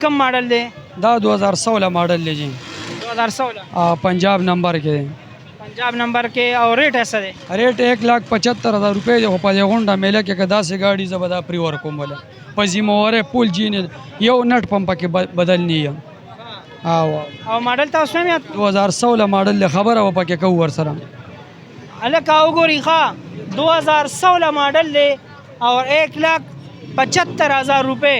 कम मॉडल दे دا 2016 मॉडल ले जी 2016 पंजाब नंबर के पंजाब नंबर के और रेट ऐसा दे रेट 1,75,000 रुपये जो पले होंडा मेले के कदा से गाड़ी जबदा परिवार को बोले पजिमोरे पुल जी ने यो नट पंप के बदलनी है और मॉडल था उसमें में 2016 मॉडल ले खबर है पके कवर सर अलग काऊ गोरी खा 2016 मॉडल दे और 1,75,000 रुपये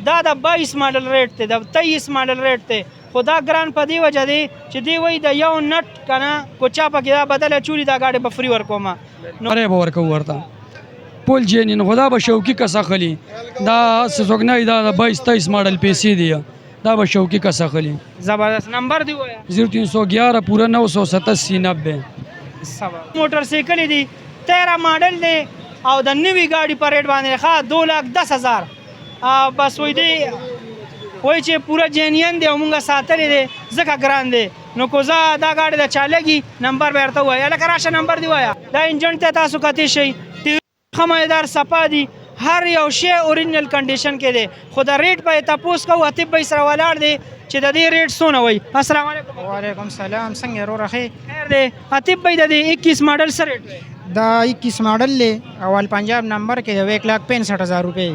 दादा 22 मॉडल रेट थे 23 मॉडल रेट थे खुदा ग्रान पदी वजह दी चिदी वही द यो नट कना कोचा पके दा बदले चूली दा गाड़ी बफरी वर कोमा अरे बोर कवर था पुल जी ने खुदा बशौकी का सखली दा सुगना दा 22-23 मॉडल पैसे दिया दा बशौकी का सखली जबरदस्त नंबर दी होया 0311 पूरा 987 90 मोटरसाइकिल दी 13 मॉडल दे और द नवी गाड़ी पर रेट बांधे खा 2,10,000 बस वही दे वही चे पूरा जेन्यन दे मुंगा सातले दे जका ग्रान दे नो कोजा दा गाड़ी दा चालेगी नंबर बैठता हुआ या कराशा नंबर दिवाया दा इंजन ते तासु कती शई खमायदार सपा दी हर यो शे ओरिजिनल कंडीशन के दे खुदा रेट पे तपोस का अतिब भाई सरवालार दे चे दा दे रेट सोना वही अस्सलाम वालेकुम वालेकुम सलाम संगे रो रखे खैर दे अतिब भाई दा 21 मॉडल से रेट दा 21 मॉडल ले अवल पंजाब नंबर के 1,65,000 रुपये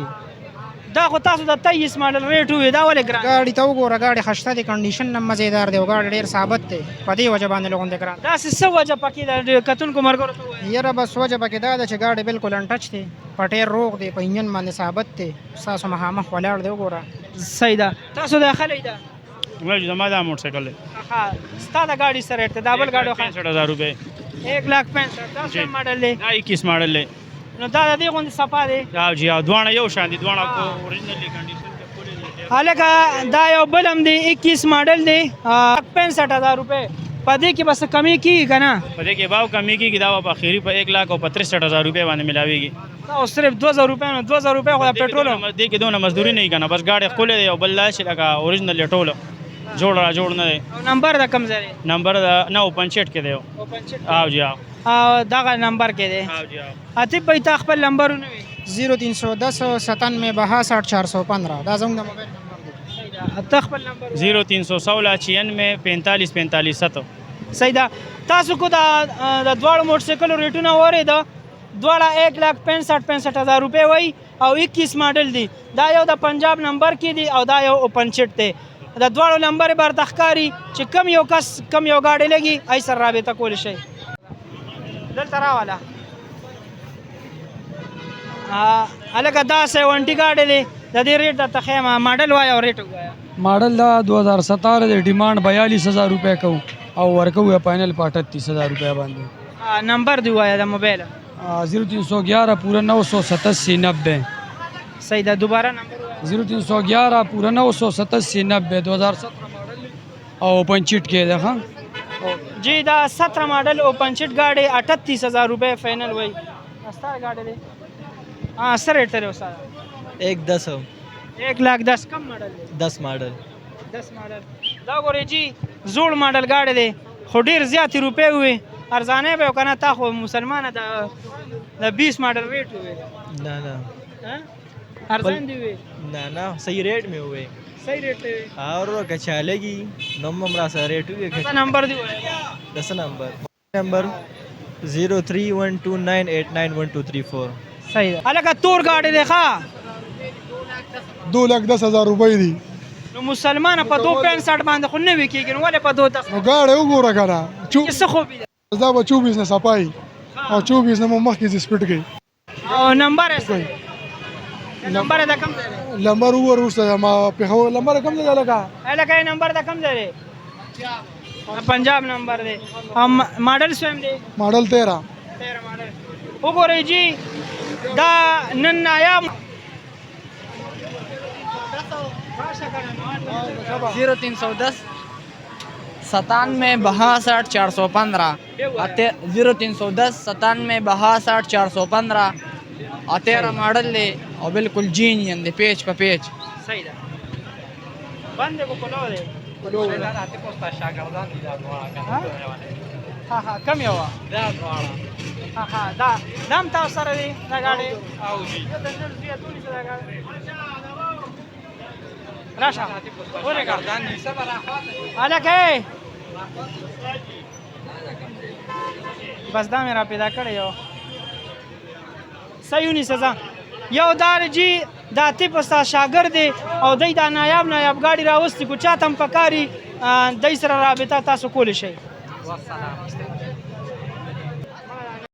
دا خو تاسو د 23 ماډل ریټ وي دا ولې ګران गाड़ी तो गोरा गाड़ी खस्ता दी कंडीशन न मजेदार दे गाड़ी ढेर साबत थे पदी वजह बांधे लोगों दे करा دا څه وجه پکې د کتون کو مرګ ورته यार बस वजह पके दा छ गाड़ी बिल्कुल अनटच थे पटेर रोक दे पे इंजन बांधे साबत थे सासो महामा वलाड़ दे गोरा صحیح ده تاسو داخله ده मैं जमा दा मोटरसाइकिल ها ستاده गाड़ी سره ریټ دا بل गाड़ी 65,000 रुपये 1,65,000 تاسو ماډل له دا 21 मॉडल ले نو دا د دې غوند صفه ده او جی او دوانه یو شان دي دوانه کو اوریجنلی کنډیشن کې پوره دي حالکه دا یو بلم دی 21 ماډل دی 65,000 روپے پدې کې بس کمی کی کنه پدې کې باو کمی کی دا په اخیری په 1,65,000 روپये باندې ملاويږي او صرف 2,000 روپے نو 2,000 روپے خو پټرول دې کې دونه مزدوري نه کنه بس گاډي خپل دی او بل لاش لگا اوریجنل ټول جوړ نه دی نمبر دا کم زری نمبر دا 965 کې دی او جی او دا نمبر کې دی او جی او اتیب بھائی تا خپل نمبرونه وي 0310 97 62 415 دا زموږ د موبایل نمبر دی تا خپل نمبر 0316 96 45 45 7 صحیح ده تاسو کو دا دواړو موټرسایکل ریټونه وره دا دواړه 1,65,000 روپے وای او 21 ماډل دی دا یو د پنجاب نمبر کې دی او دا یو اوپن چټ ته دا دواړو نمبر بر تخکاری چې کم یو کس کم یو گاډي لګي ای سر رابطه کول شي دلته راواله الګا دا 70 گاډي دی د دې ریټ د تخیمه ماډل وای او ریټ وای मॉडल دا 2017 دے ڈیمانڈ 42,000 रुपये को और वर्क हुआ फाइनल 38,000 रुपये बांधे नंबर دی وای د موبایل 0311 पूरा 987 90 صحیح ده دوباره نمبر 0311 पूरा 987 90 2017 मॉडल और पंचिट के देखा जी دا 17 मॉडल ओपन चिट गाड़ी 38,000 रुपये फाइनल वही अस्तार गाड़ी दे हाँ सर रेट तेरे उस्ताद 1,10,000 कम मॉडल 10 मॉडल 10 मॉडल दा गोरे जी जोड़ मॉडल गाड़ी दे खुडीर ज्यादा रुपये हुए अरजाने पे कहना था खो मुसलमान दा 20 मॉडल रेट हुए ना ना अरजान दी हुए ना सही रेट में हुए सही रेट है और कचालेगी नंबर सा रेट हुए नंबर दी 10 नंबर 0312989123 सही है अलग तोर गाड़ी देखा 2,10,000 रुपये दी नो मुसलमान په 265 باندې خو نه وکیږي نو ولې په 210 نو ګاډي وګوره کنه څه خو بي دا به 24 نه صفای او 24 نه مخکې سپیډ کوي او نمبر ہے نمبر دا کم دی نمبر ورسته ما په هو نمبر کم دی لگا الګا نمبر دا کم دی पंजाब नंबर दे हम मॉडल स्वयं दे मॉडल 13 मॉडल وګورئ جی دا نن آیا 0310 97 62 415 0310 97 62 415 13 मॉडल ले और बिल्कुल जीनियन दे पेज पे पेज सही ده باندې کو کولو ده ها ها کم یو ها ها دا دام تاسو سره دی دا غاړي او جی راشه ورګه الکه بس دا مې را پیدا کړی یو صحیح ونیسه ځه یو دار جی دا تیپ ستا شاګرد دی او دی دا نایاب ګاډي راوستي کو چاته هم پکاري دی سره رابطه تاسو کولی شئ